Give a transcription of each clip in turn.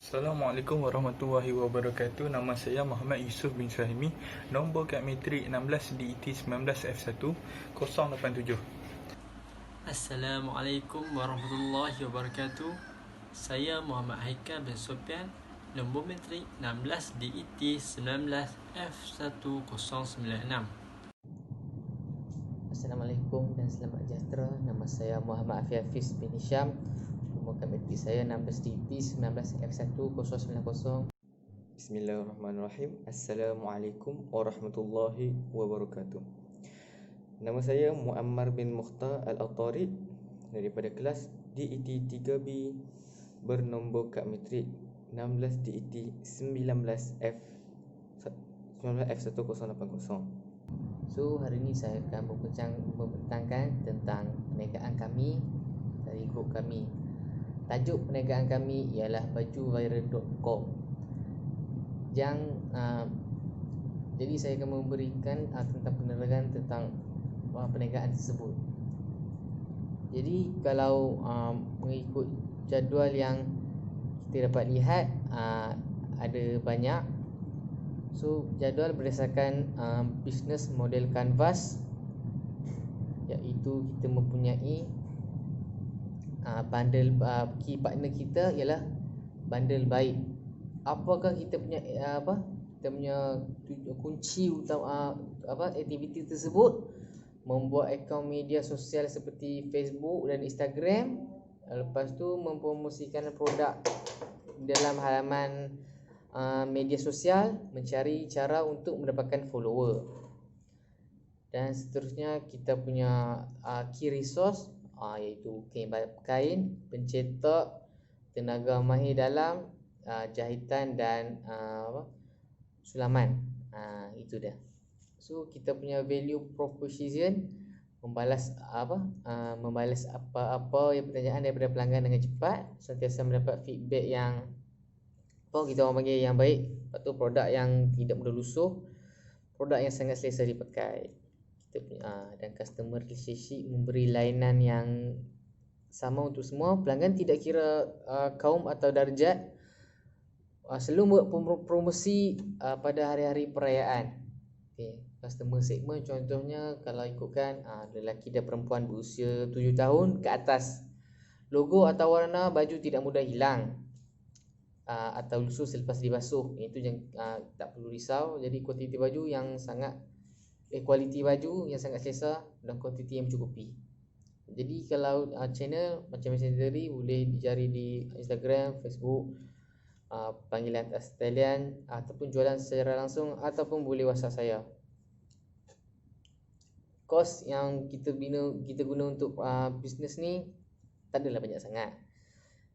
Assalamualaikum warahmatullahi wabarakatuh. Nama saya Muhammad Yusuf bin Suhaimi. Nombor kad metrik 16 DET 19F1 087. Assalamualaikum warahmatullahi wabarakatuh. Saya Muhammad Haikal bin Sofian. Nombor metrik 16 DET 19F1096. Assalamualaikum dan selamat sejahtera. Nama saya Muhammad Hafiz bin Hisham. Nombor kad metrik saya 16 DP 19F1090. Bismillahirrahmanirrahim. Assalamualaikum warahmatullahi wabarakatuh. Nama saya Muammar bin Mukhtar Al-Attari daripada kelas DET 3B bernombor kad metrik 16 DET 19F1080. So hari ini saya akan membentangkan tentang perniagaan kami dari grup kami. Tajuk perniagaan kami ialah bajuviral.com. Jadi saya akan memberikan tentang penerangan tentang perniagaan tersebut. Jadi kalau mengikut jadual yang kita dapat lihat, ada banyak. So jadual berdasarkan business model canvas, iaitu kita mempunyai bundle key partner kita ialah bundle baik. Apakah kita punya kita punya kunci utama aktiviti tersebut? Membuat akaun media sosial seperti Facebook dan Instagram. Lepas tu mempromosikan produk dalam halaman media sosial, mencari cara untuk mendapatkan follower. Dan seterusnya kita punya key resource, iaitu kain, pencetak, tenaga mahir dalam, jahitan dan sulaman. Itu dia. So kita punya value proposition, membalas apa yang pertanyaan daripada pelanggan dengan cepat, sentiasa mendapat feedback yang kita orang panggil yang baik. Lepas tu produk yang tidak mudah lusuh, produk yang sangat selesa dipakai. Kita punya dan customer relationship, memberi layanan yang sama untuk semua pelanggan, tidak kira kaum atau darjat. Selalu buat promosi pada hari-hari perayaan. Customer segment contohnya kalau ikutkan lelaki dan perempuan berusia 7 tahun ke atas. Logo atau warna baju tidak mudah hilang atau lusuh selepas dibasuh. Itu yang tak perlu risau. Jadi kuantiti baju yang sangat kualiti baju yang sangat selesa dan kuantiti yang mencukupi. Jadi kalau channel macam tadi boleh dicari di Instagram, Facebook, panggilan atas talian ataupun jualan secara langsung, ataupun boleh WhatsApp saya. Kos yang kita guna untuk bisnes ni tak adalah banyak sangat.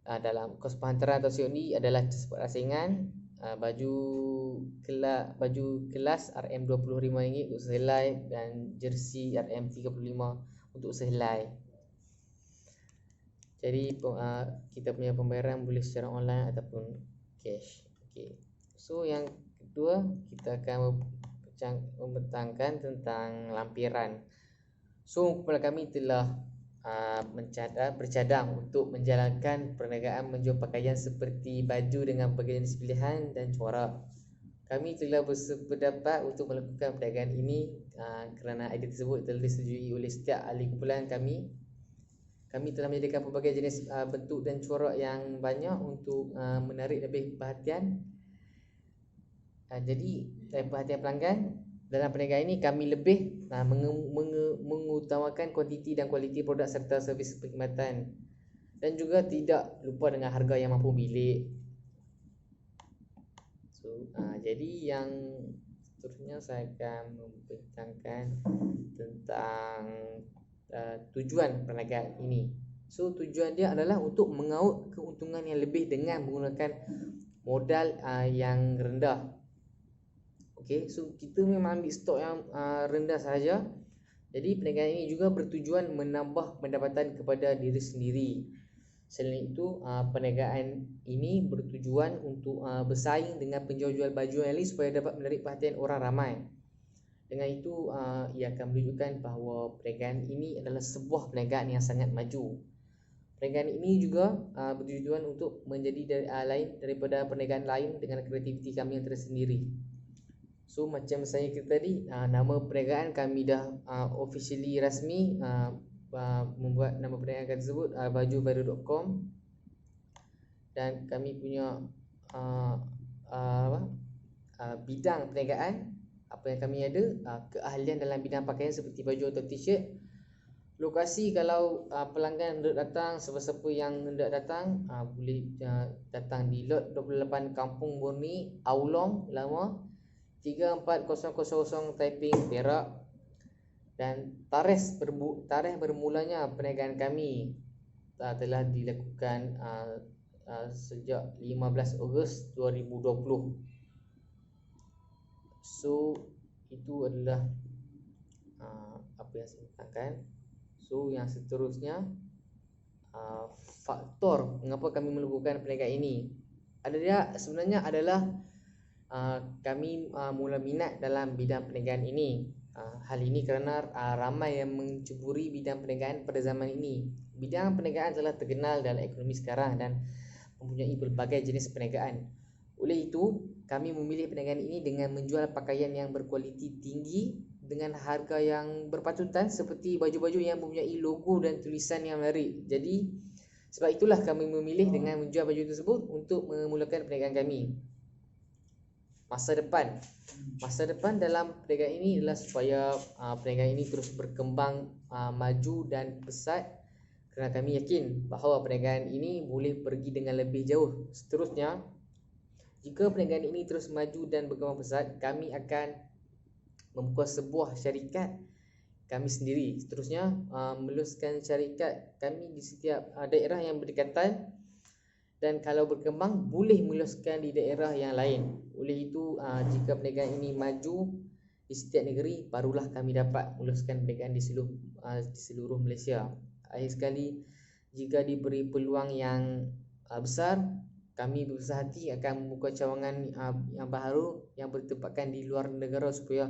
Dalam kos penghantaran atau COD adalah sebab rasingan. Baju kelas RM25 untuk sehelai dan jersey RM35 untuk sehelai. Jadi kita punya pembayaran boleh secara online ataupun cash. So yang kedua, kita akan membentangkan tentang lampiran. So kepada kami telah bercadang untuk menjalankan perniagaan menjual pakaian seperti baju dengan pelbagai jenis pilihan dan corak. Kami telah bersependapat untuk melakukan perniagaan ini kerana idea tersebut telah disetujui oleh setiap ahli kumpulan kami. Kami telah menyediakan pelbagai jenis bentuk dan corak yang banyak untuk menarik lebih perhatian. Jadi perhatian pelanggan. Dalam perniagaan ini kami lebih mengutamakan kuantiti dan kualiti produk serta servis perkhidmatan, dan juga tidak lupa dengan harga yang mampu milik. So jadi yang seterusnya saya akan membentangkan tentang tujuan perniagaan ini. So tujuan dia adalah untuk mengaut keuntungan yang lebih dengan menggunakan modal yang rendah. So kita memang ambil stok yang rendah sahaja. Jadi perniagaan ini juga bertujuan menambah pendapatan kepada diri sendiri. Selain itu, perniagaan ini bertujuan untuk bersaing dengan penjual-jual baju yang lain supaya dapat menarik perhatian orang ramai. Dengan itu, ia akan menunjukkan bahawa perniagaan ini adalah sebuah perniagaan yang sangat maju. Perniagaan ini juga bertujuan untuk menjadi lain daripada perniagaan lain dengan kreativiti kami yang tersendiri. So macam saya kata tadi, nama perniagaan kami dah officially rasmi membuat nama perniagaan tersebut bajubaru.com, dan kami punya bidang perniagaan apa yang kami ada, keahlian dalam bidang pakaian seperti baju atau t-shirt. Lokasi kalau pelanggan hendak datang, siapa-siapa yang hendak datang boleh datang di lot 28 Kampung Murni, Aulong Lama 34000 Taiping, Perak. Dan tarikh bermulanya perniagaan kami telah dilakukan sejak 15 Ogos 2020. So itu adalah apa yang saya katakan. So yang seterusnya, faktor mengapa kami melakukan perniagaan ini sebenarnya adalah kami mula minat dalam bidang perniagaan ini. Hal ini kerana ramai yang mencuburi bidang perniagaan pada zaman ini. Bidang perniagaan telah terkenal dalam ekonomi sekarang dan mempunyai berbagai jenis perniagaan. Oleh itu, kami memilih perniagaan ini dengan menjual pakaian yang berkualiti tinggi dengan harga yang berpatutan, seperti baju-baju yang mempunyai logo dan tulisan yang menarik. Jadi sebab itulah kami memilih dengan menjual baju tersebut untuk memulakan perniagaan kami. Masa depan dalam perniagaan ini adalah supaya perniagaan ini terus berkembang, maju dan pesat, kerana kami yakin bahawa perniagaan ini boleh pergi dengan lebih jauh. Seterusnya, jika perniagaan ini terus maju dan berkembang pesat, kami akan membuka sebuah syarikat kami sendiri. Seterusnya, meluaskan syarikat kami di setiap daerah yang berdekatan, dan kalau berkembang boleh meluaskan di daerah yang lain. Oleh itu, jika perniagaan ini maju di setiap negeri, barulah kami dapat meluaskan perniagaan di seluruh Malaysia. Akhir sekali, jika diberi peluang yang besar, kami berusaha hati akan membuka cawangan yang baru yang bertempatkan di luar negara supaya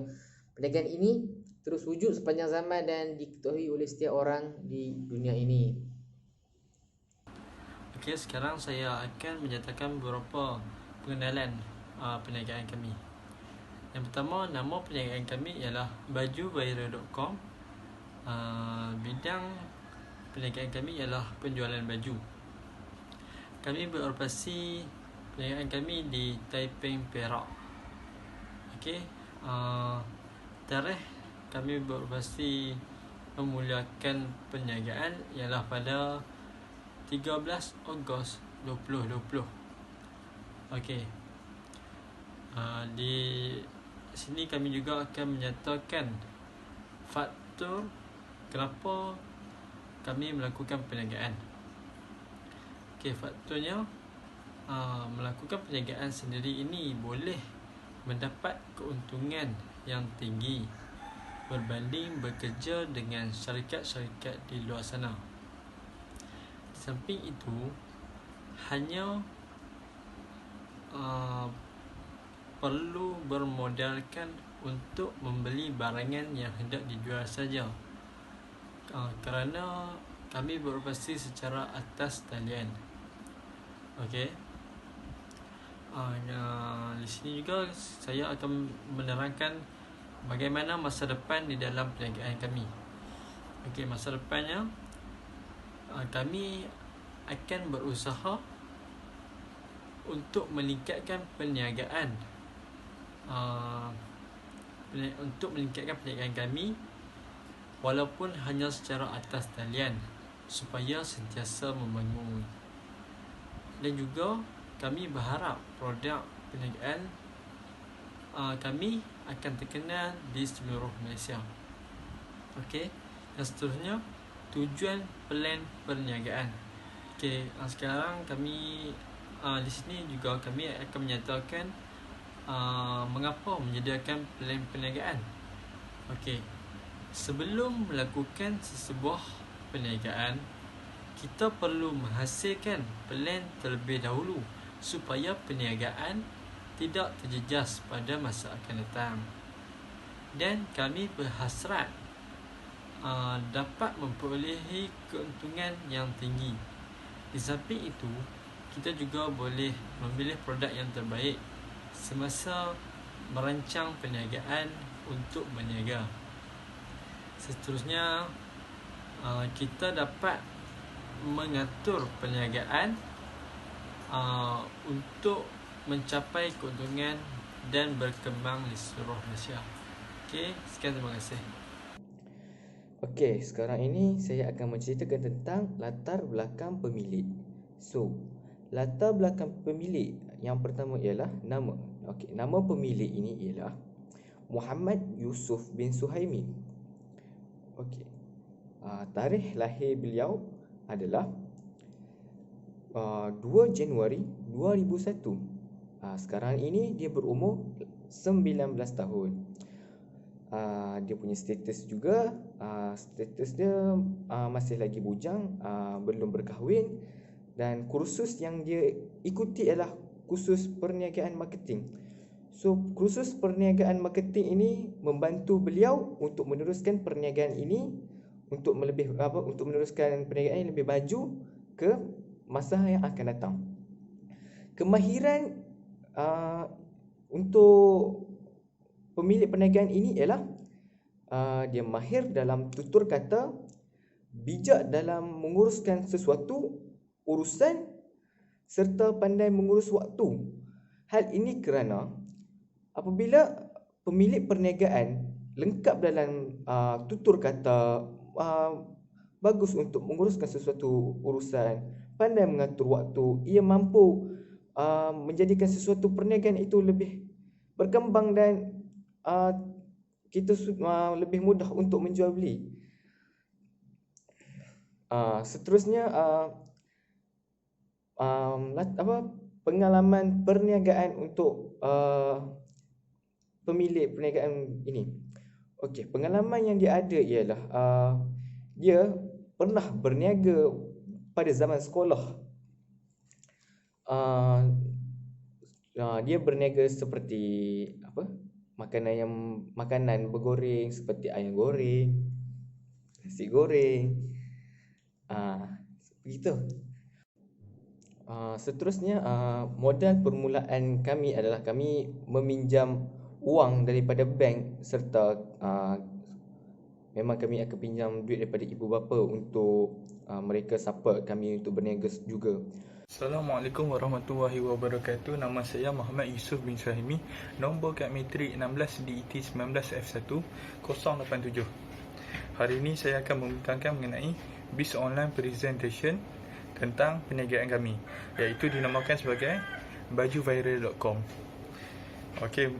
perniagaan ini terus wujud sepanjang zaman dan diketahui oleh setiap orang di dunia ini. Okey, sekarang saya akan menyatakan beberapa pengenalan perniagaan kami. Yang pertama, nama perniagaan kami ialah bajubaru.com. Bidang perniagaan kami ialah penjualan baju. Kami beroperasi perniagaan kami di Taiping, Perak. Okey, tarikh kami beroperasi memulakan perniagaan ialah pada 13 Ogos 2020. Okey, di sini kami juga akan menyatakan faktor kenapa kami melakukan perniagaan. Okey, faktornya melakukan perniagaan sendiri ini boleh mendapat keuntungan yang tinggi berbanding bekerja dengan syarikat-syarikat di luar sana. Di samping itu, hanya perlu bermodalkan untuk membeli barangan yang hendak dijual saja, kerana kami beroperasi secara atas talian. Okey, di sini juga saya akan menerangkan bagaimana masa depan di dalam perniagaan kami. Okey, masa depannya kami akan berusaha untuk meningkatkan perniagaan, untuk meningkatkan perniagaan kami walaupun hanya secara atas talian supaya sentiasa membangun. Dan juga kami berharap produk perniagaan kami akan terkenal di seluruh Malaysia. Okey, dan seterusnya tujuan plan perniagaan. Okey, sekarang kami di sini juga kami akan menyatakan mengapa menyediakan plan perniagaan. Okey, sebelum melakukan sesebuah perniagaan, kita perlu menghasilkan plan terlebih dahulu supaya perniagaan tidak terjejas pada masa akan datang. Dan kami berhasrat dapat memperolehi keuntungan yang tinggi Di samping itu, kita juga boleh memilih produk yang terbaik semasa merancang perniagaan untuk berniaga. Seterusnya, kita dapat mengatur perniagaan untuk mencapai keuntungan dan berkembang di seluruh Malaysia. Okey, sekian, terima kasih. Okey, sekarang ini saya akan menceritakan tentang latar belakang pemilik. So, latar belakang pemilik yang pertama ialah nama. Okey, nama pemilik ini ialah Muhammad Yusuf bin Suhaimi. Okey. Tarikh lahir beliau adalah 2 Januari 2001. Sekarang ini dia berumur 19 tahun. Dia punya status juga, status dia masih lagi bujang, belum berkahwin, dan kursus yang dia ikuti ialah kursus perniagaan marketing. So, kursus perniagaan marketing ini membantu beliau untuk meneruskan perniagaan ini, untuk meneruskan perniagaan yang lebih maju ke masa yang akan datang. Kemahiran untuk pemilik perniagaan ini ialah dia mahir dalam tutur kata, bijak dalam menguruskan sesuatu urusan, serta pandai mengurus waktu. Hal ini kerana apabila pemilik perniagaan lengkap dalam tutur kata, bagus untuk menguruskan sesuatu urusan, pandai mengatur waktu, ia mampu menjadikan sesuatu perniagaan itu lebih berkembang dan kita lebih mudah untuk menjual beli. Seterusnya, pengalaman perniagaan untuk pemilik perniagaan ini. Okey, pengalaman yang dia ada ialah dia pernah berniaga pada zaman sekolah. Dia berniaga seperti makanan bergoreng seperti ayam goreng, nasi goreng, begitu. Seterusnya, modal permulaan kami adalah kami meminjam wang daripada bank, serta memang kami akan pinjam duit daripada ibu bapa untuk mereka support kami untuk berniaga juga. Assalamualaikum warahmatullahi wabarakatuh. Nama saya Muhammad Yusuf bin Suhaimi. Nombor kad matrik 16 DET 19F1 087. Hari ini saya akan membentangkan mengenai Biz Online Presentation tentang perniagaan kami, iaitu dinamakan sebagai bajuviral.com. Okey,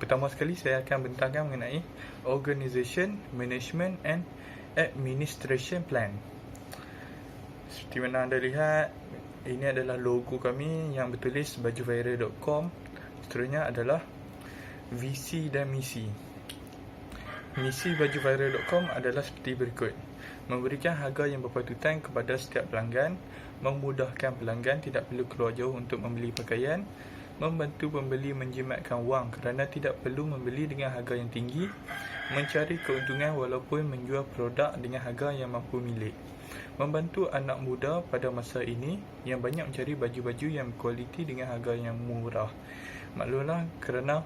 pertama sekali saya akan bentangkan mengenai Organization, Management and Administration Plan. Seperti mana anda lihat, ini adalah logo kami yang bertulis bajuviral.com. Seterusnya adalah visi dan misi. Misi bajuviral.com adalah seperti berikut: memberikan harga yang berpatutan kepada setiap pelanggan, memudahkan pelanggan tidak perlu keluar jauh untuk membeli pakaian, membantu pembeli menjimatkan wang kerana tidak perlu membeli dengan harga yang tinggi, mencari keuntungan walaupun menjual produk dengan harga yang mampu milik, membantu anak muda pada masa ini yang banyak mencari baju-baju yang berkualiti dengan harga yang murah. Maklumlah kerana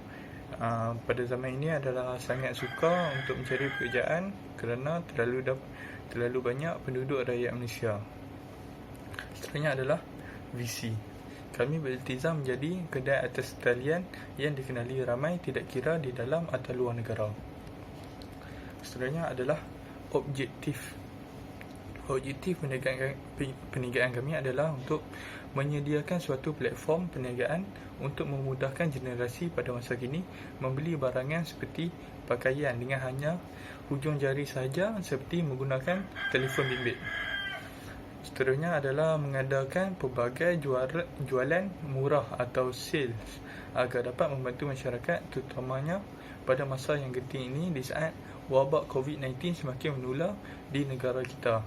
pada zaman ini adalah sangat sukar untuk mencari pekerjaan kerana terlalu banyak penduduk rakyat Malaysia. Seterusnya adalah visi. Kami beriltizam menjadi kedai atas talian yang dikenali ramai tidak kira di dalam atau luar negara. Seterusnya adalah objektif. Objektif perniagaan kami adalah untuk menyediakan suatu platform perniagaan untuk memudahkan generasi pada masa kini membeli barangan seperti pakaian dengan hanya hujung jari sahaja, seperti menggunakan telefon bimbit. Seterusnya adalah mengadakan pelbagai jualan murah atau sales agar dapat membantu masyarakat, terutamanya pada masa yang genting ini di saat wabak COVID-19 semakin menular di negara kita.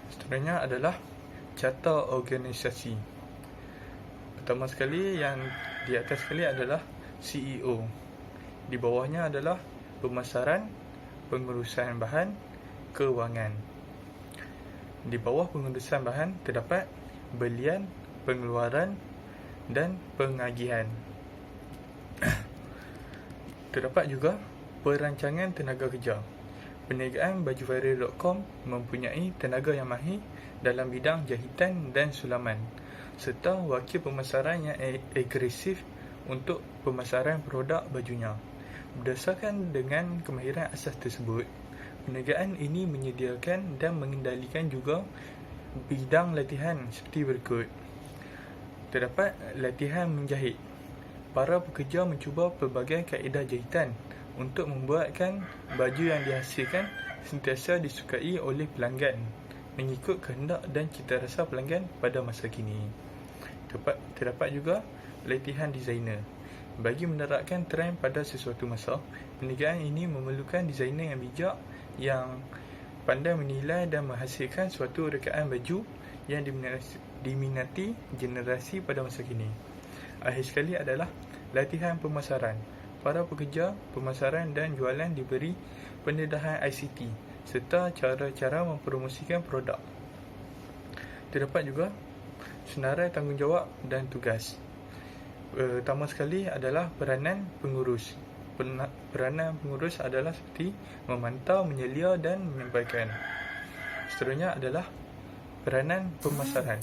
Seterusnya adalah carta organisasi. Pertama sekali yang di atas sekali adalah CEO. Di bawahnya adalah pemasaran, pengurusan bahan, kewangan. Di bawah pengurusan bahan terdapat belian, pengeluaran dan pengagihan. Terdapat juga perancangan tenaga kerja. Perniagaan bajuviral.com mempunyai tenaga yang mahir dalam bidang jahitan dan sulaman serta wakil pemasaran yang agresif untuk pemasaran produk bajunya. Berdasarkan dengan kemahiran asas tersebut, perniagaan ini menyediakan dan mengendalikan juga bidang latihan seperti berikut. Terdapat latihan menjahit. Para pekerja mencuba pelbagai kaedah jahitan untuk membuatkan baju yang dihasilkan sentiasa disukai oleh pelanggan mengikut kehendak dan citarasa pelanggan pada masa kini. Terdapat juga latihan designer. Bagi menerapkan trend pada sesuatu masa, perniagaan ini memerlukan designer yang bijak yang pandai menilai dan menghasilkan suatu rekaan baju yang diminati generasi pada masa kini. Akhir sekali adalah latihan pemasaran. Para pekerja pemasaran dan jualan diberi pendedahan ICT serta cara-cara mempromosikan produk. Terdapat juga senarai tanggungjawab dan tugas. Pertama sekali adalah peranan pengurus. Peranan pengurus adalah seperti memantau, menyelia dan menyampaikan. Seterusnya adalah peranan pemasaran.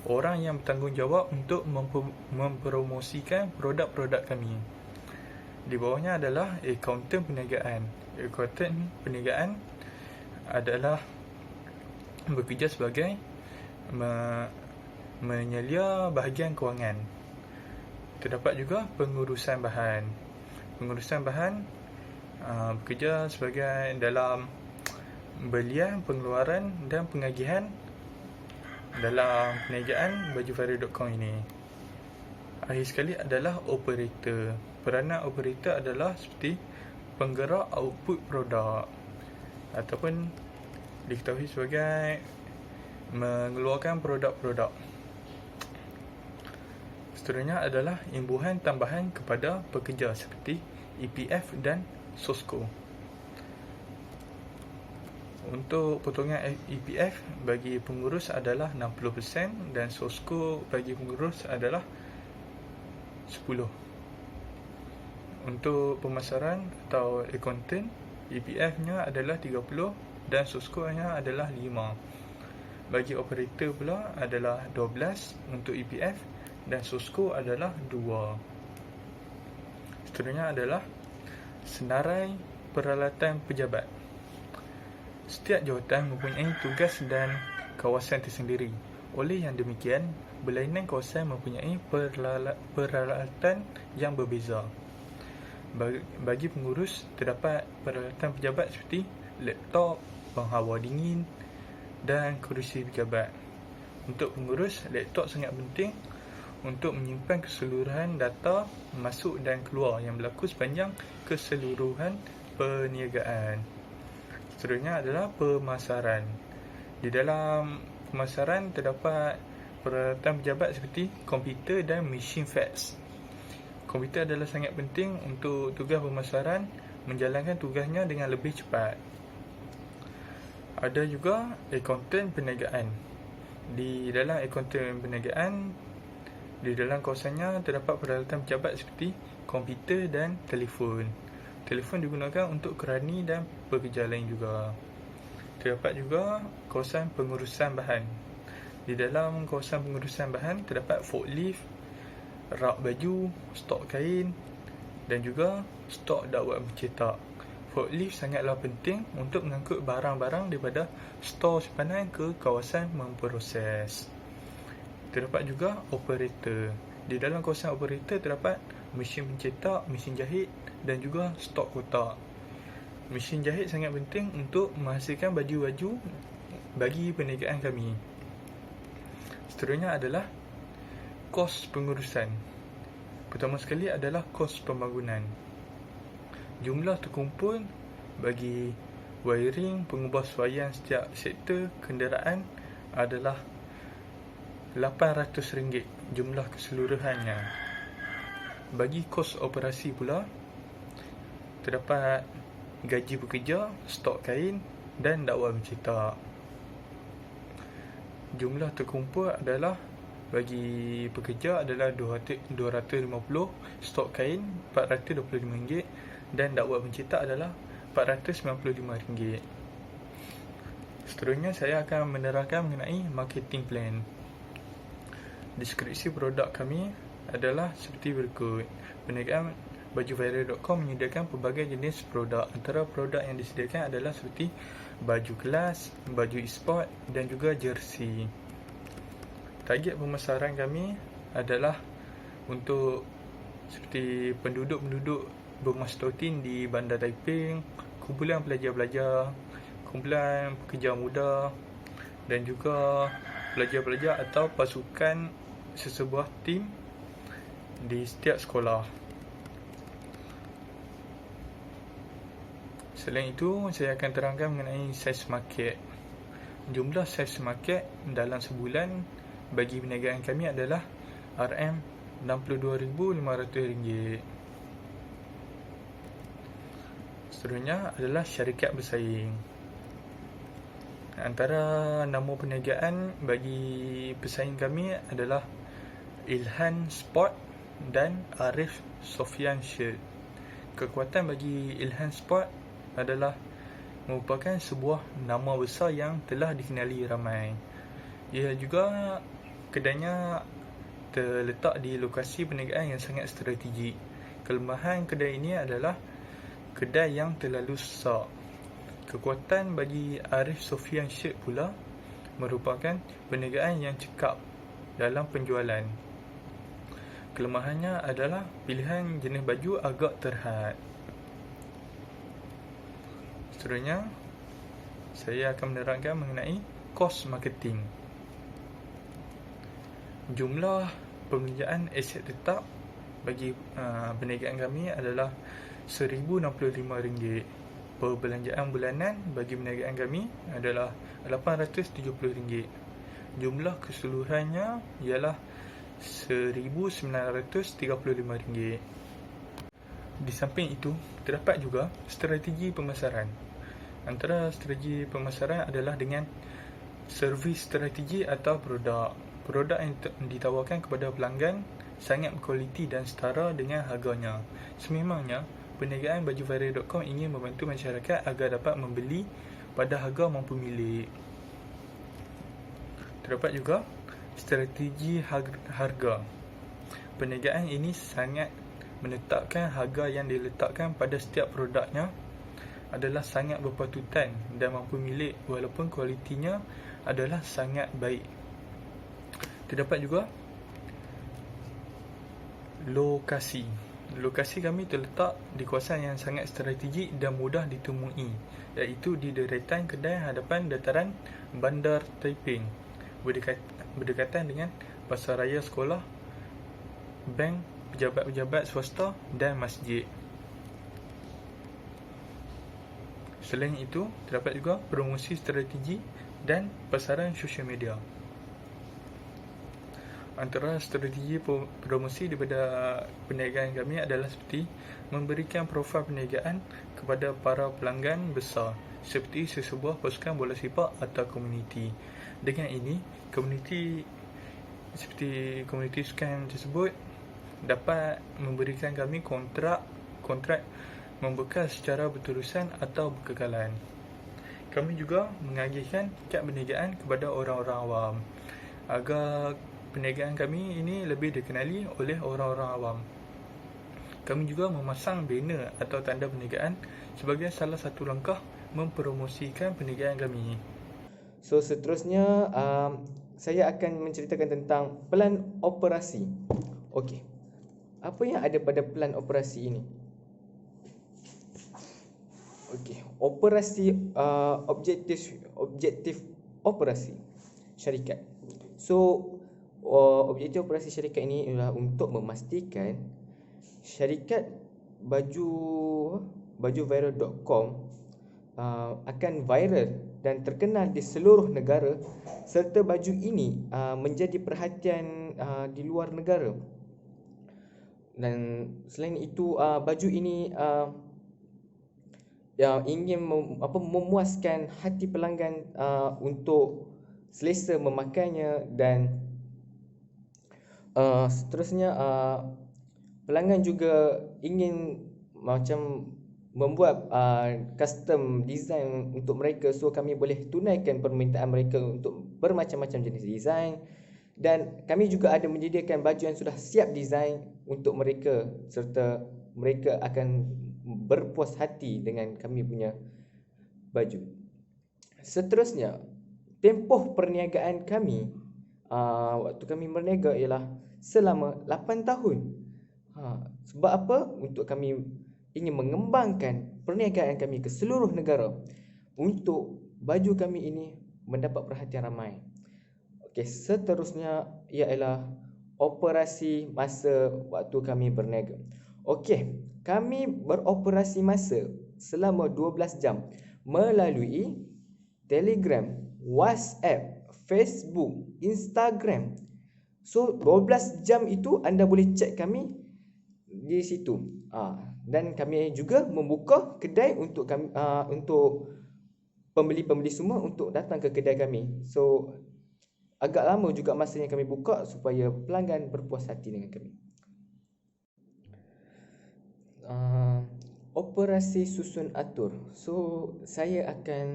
Orang yang bertanggungjawab untuk mempromosikan produk-produk kami. Di bawahnya adalah akaunten perniagaan. Akaunten perniagaan adalah bekerja sebagai menyelia bahagian kewangan. Terdapat juga pengurusan bahan. Pengurusan bahan bekerja sebagai dalam belian, pengeluaran dan pengagihan dalam perniagaan bajuviral.com ini. Akhir sekali adalah operator. Peranan operator adalah seperti penggerak output produk ataupun diketahui sebagai mengeluarkan produk-produk. Seterusnya adalah imbuhan tambahan kepada pekerja seperti EPF dan SOSCO. Untuk potongan EPF bagi pengurus adalah 60% dan SOSCO bagi pengurus adalah 10%. Untuk pemasaran atau akaunten, EPF-nya adalah 30% dan SOSCO-nya adalah 5%. Bagi operator pula adalah 12% untuk EPF dan SOSCO adalah 2%. Seterusnya adalah senarai peralatan pejabat. Setiap jawatan mempunyai tugas dan kawasan tersendiri. Oleh yang demikian, berlainan kawasan mempunyai peralatan yang berbeza. Bagi pengurus, terdapat peralatan pejabat seperti laptop, penghawa dingin dan kerusi pejabat. Untuk pengurus, laptop sangat penting untuk menyimpan keseluruhan data masuk dan keluar yang berlaku sepanjang keseluruhan perniagaan. Seterusnya adalah pemasaran. Di dalam pemasaran terdapat peralatan pejabat seperti komputer dan mesin fax. Komputer adalah sangat penting untuk tugas pemasaran menjalankan tugasnya dengan lebih cepat. Ada juga akaunten perniagaan. Di dalam akaunten perniagaan, di dalam kawasannya terdapat peralatan pejabat seperti komputer dan telefon. Telefon digunakan untuk kerani dan pekerja lain juga. Terdapat juga kawasan pengurusan bahan. Di dalam kawasan pengurusan bahan terdapat forklift, rak baju, stok kain dan juga stok dakwat mencetak. Forklift sangatlah penting untuk mengangkut barang-barang daripada stor simpanan ke kawasan memproses. Terdapat juga operator. Di dalam kawasan operator terdapat mesin mencetak, mesin jahit dan juga stok kotak. Mesin jahit sangat penting untuk menghasilkan baju-baju bagi perniagaan kami. Seterusnya adalah kos pengurusan. Pertama sekali adalah kos pembangunan. Jumlah terkumpul bagi wiring, pengubahsuaian setiap sektor kenderaan adalah RM800 jumlah keseluruhannya. Bagi kos operasi pula terdapat gaji pekerja, stok kain dan dakwah mencetak. Jumlah terkumpul adalah bagi pekerja adalah 250, stok kain RM425 dan dakwah pencetak adalah RM495. Seterusnya saya akan menerangkan mengenai marketing plan. Deskripsi produk kami adalah seperti berikut. Perniagaan bajuviral.com menyediakan pelbagai jenis produk. Antara produk yang disediakan adalah seperti baju kelas, baju e-sport dan juga jersey. Target pemasaran kami adalah untuk seperti penduduk-penduduk bermasa rutin di Bandar Taiping, kumpulan pelajar-pelajar, kumpulan pekerja muda dan juga pelajar-pelajar atau pasukan sesebuah tim di setiap sekolah. Selain itu, saya akan terangkan mengenai saiz market. Jumlah saiz market dalam sebulan bagi perniagaan kami adalah RM62,500. Seterusnya adalah syarikat bersaing. Antara nama perniagaan bagi pesaing kami adalah Ilhan Sport dan Arif Sofian Shirt. Kekuatan bagi Ilhan Sport adalah merupakan sebuah nama besar yang telah dikenali ramai. Ia juga kedainya terletak di lokasi perniagaan yang sangat strategik. Kelemahan kedai ini adalah kedai yang terlalu sesak. Kekuatan bagi Arif Sofian Shirt pula merupakan perniagaan yang cekap dalam penjualan. Kelemahannya adalah pilihan jenis baju agak terhad. Seterusnya, saya akan menerangkan mengenai kos marketing. Jumlah pembelanjaan aset tetap bagi perniagaan kami adalah RM1,065. Perbelanjaan bulanan bagi perniagaan kami adalah RM870. Jumlah keseluruhannya ialah RM1,935. Di samping itu, terdapat juga strategi pemasaran. Antara strategi pemasaran adalah dengan servis strategi atau produk. Produk yang ditawarkan kepada pelanggan sangat berkualiti dan setara dengan harganya. Sememangnya, perniagaan bajuviral.com ingin membantu masyarakat agar dapat membeli pada harga mampu milik. Terdapat juga strategi harga. Perniagaan ini sangat menetapkan harga yang diletakkan pada setiap produknya adalah sangat berpatutan dan mampu milik walaupun kualitinya adalah sangat baik. Terdapat juga lokasi. Lokasi kami terletak di kawasan yang sangat strategik dan mudah ditemui, iaitu di deretan kedai hadapan dataran Bandar Taiping, berdekatan dengan pasaraya sekolah, bank, pejabat-pejabat swasta dan masjid. Selain itu, terdapat juga promosi strategi dan pasaran sosial media. Antara strategi promosi daripada perniagaan kami adalah seperti memberikan profil perniagaan kepada para pelanggan besar seperti sesebuah pasukan bola sepak atau komuniti. Dengan ini, komuniti sukan tersebut dapat memberikan kami kontrak membekal secara berterusan atau berkekalan. Kami juga mengagihkan kad perniagaan kepada orang-orang awam agar perniagaan kami ini lebih dikenali oleh orang-orang awam. Kami juga memasang banner atau tanda perniagaan sebagai salah satu langkah mempromosikan perniagaan kami. So seterusnya saya akan menceritakan tentang plan operasi. Okey. Apa yang ada pada plan operasi ini? Okey, operasi objektif operasi syarikat. So objektif operasi syarikat ini ialah untuk memastikan syarikat bajuviral.com akan viral dan terkenal di seluruh negara serta baju ini menjadi perhatian di luar negara. Dan selain itu baju ini yang ingin memuaskan hati pelanggan untuk selesa memakainya. Dan seterusnya pelanggan juga ingin macam membuat custom design untuk mereka, so kami boleh tunaikan permintaan mereka untuk bermacam-macam jenis design. Dan kami juga ada menyediakan baju yang sudah siap design untuk mereka, serta mereka akan berpuas hati dengan kami punya baju. Seterusnya, tempoh perniagaan kami waktu kami berniaga ialah selama 8 tahun. Sebab apa? Untuk kami ingin mengembangkan perniagaan kami ke seluruh negara, untuk baju kami ini mendapat perhatian ramai. Okey, seterusnya ialah operasi masa waktu kami berniaga. Okey, kami beroperasi masa selama 12 jam melalui Telegram, WhatsApp, Facebook, Instagram. So 12 jam itu anda boleh cek kami di situ. Dan kami juga membuka kedai untuk kami, untuk pembeli-pembeli semua untuk datang ke kedai kami. So agak lama juga masanya kami buka supaya pelanggan berpuas hati dengan kami. Operasi susun atur. So saya akan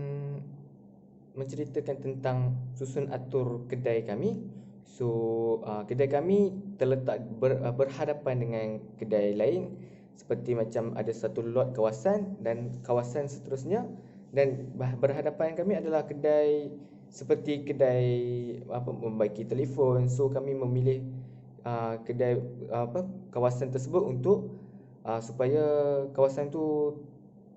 menceritakan tentang susun atur kedai kami. So kedai kami terletak berhadapan dengan kedai lain, seperti macam ada satu lot kawasan dan kawasan seterusnya, dan berhadapan kami adalah kedai seperti kedai membaiki telefon. So kami memilih kedai kawasan tersebut untuk supaya kawasan tu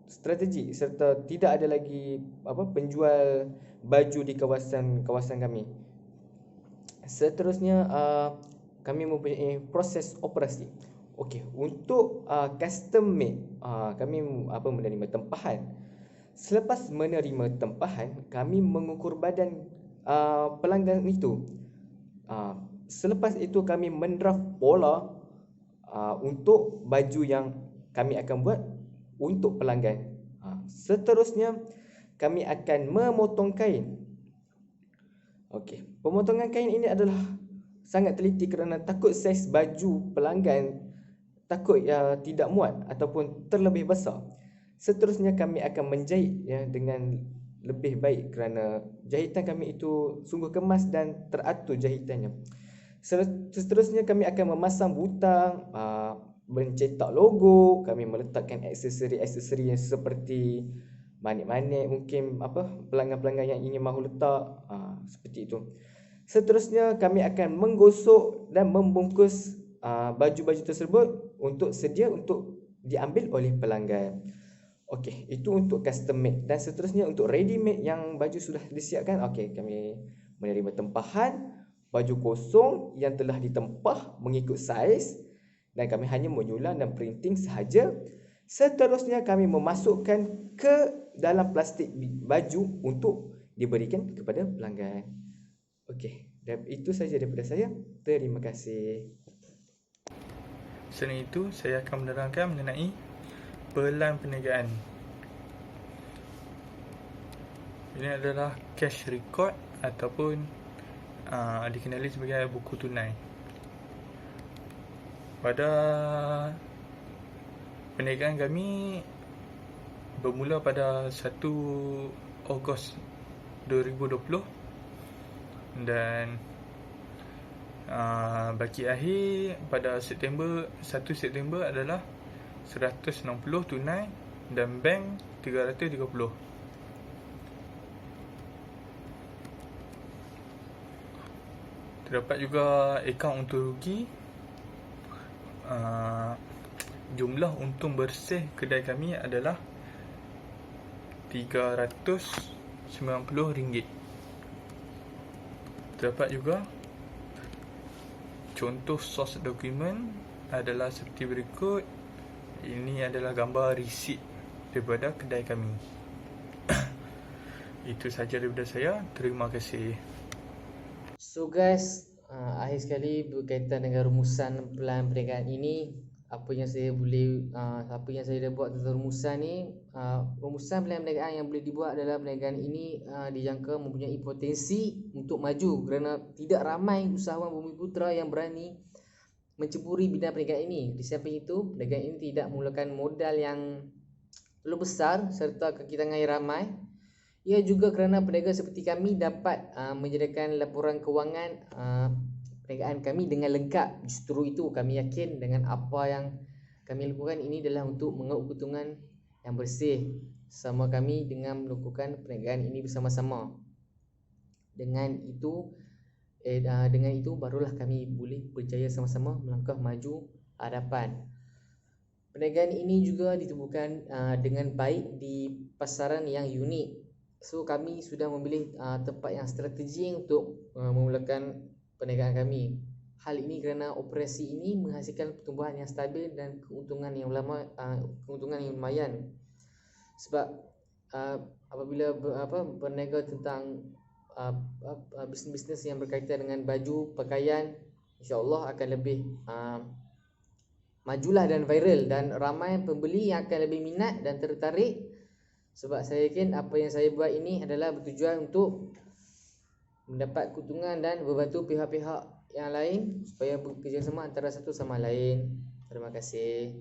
strategik, serta tidak ada lagi penjual baju di kawasan kami. Seterusnya kami mempunyai proses operasi. Okey, untuk custom made kami menerima tempahan. Selepas menerima tempahan, kami mengukur badan pelanggan itu. Selepas itu kami mendraft pola untuk baju yang kami akan buat untuk pelanggan. Seterusnya kami akan memotong kain. Okey, pemotongan kain ini adalah sangat teliti kerana takut saiz baju pelanggan takut tidak muat ataupun terlebih besar. Seterusnya kami akan menjahit dengan lebih baik kerana jahitan kami itu sungguh kemas dan teratur jahitannya. Seterusnya kami akan memasang butang, mencetak logo, kami meletakkan aksesori-aksesori yang seperti manik-manik, mungkin pelanggan-pelanggan yang ingin mahu letak, seperti itu. Seterusnya kami akan menggosok dan membungkus baju-baju tersebut untuk sedia untuk diambil oleh pelanggan. Okey, itu untuk custom made. Dan seterusnya untuk ready made yang baju sudah disiapkan, okey, kami menerima tempahan baju kosong yang telah ditempah mengikut saiz, dan kami hanya menyulam dan printing sahaja. Seterusnya kami memasukkan ke dalam plastik baju untuk diberikan kepada pelanggan. Okey, dan itu saja daripada saya. Terima kasih. Selain itu, saya akan menerangkan mengenai pelan perniagaan. Ini adalah cash record ataupun dikenali sebagai buku tunai. Pada perniagaan kami bermula pada 1 Ogos 2020 dan baki akhir pada 1 September adalah 160 tunai dan bank 330. Terdapat juga akaun untung rugi. Jumlah untung bersih kedai kami adalah RM390. Terdapat juga contoh source dokumen adalah seperti berikut. Ini adalah gambar resit daripada kedai kami. Itu sahaja daripada saya. Terima kasih. So guys, akhir sekali berkaitan dengan rumusan pelan perniagaan ini, apa yang saya boleh apa yang saya dah buat tentang rumusan ni. Rumusan perniagaan yang boleh dibuat dalam perniagaan ini dijangka mempunyai potensi untuk maju kerana tidak ramai usahawan Bumiputera yang berani menceburi bidang perniagaan ini. Di samping itu, perniagaan ini tidak menggunakan modal yang terlalu besar serta kaki tangan yang ramai. Ia juga kerana perniagaan seperti kami dapat menyediakan laporan kewangan perniagaan kami dengan lengkap. Justru itu kami yakin dengan apa yang kami lakukan ini adalah untuk mengauk keuntungan yang bersih sama kami dengan melakukan perniagaan ini bersama-sama. Dengan itu barulah kami boleh berjaya sama-sama melangkah maju hadapan. Perniagaan ini juga ditubuhkan dengan baik di pasaran yang unik. So kami sudah memilih tempat yang strategi untuk memulakan perniagaan kami. Hal ini kerana operasi ini menghasilkan pertumbuhan yang stabil dan keuntungan yang lumayan. Sebab apabila berniaga tentang bisnes-bisnes yang berkaitan dengan baju, pakaian, insya-Allah akan lebih majulah dan viral dan ramai pembeli yang akan lebih minat dan tertarik. Sebab saya yakin apa yang saya buat ini adalah bertujuan untuk mendapat keuntungan dan membantu pihak-pihak yang lain supaya bekerjasama antara satu sama lain. Terima kasih.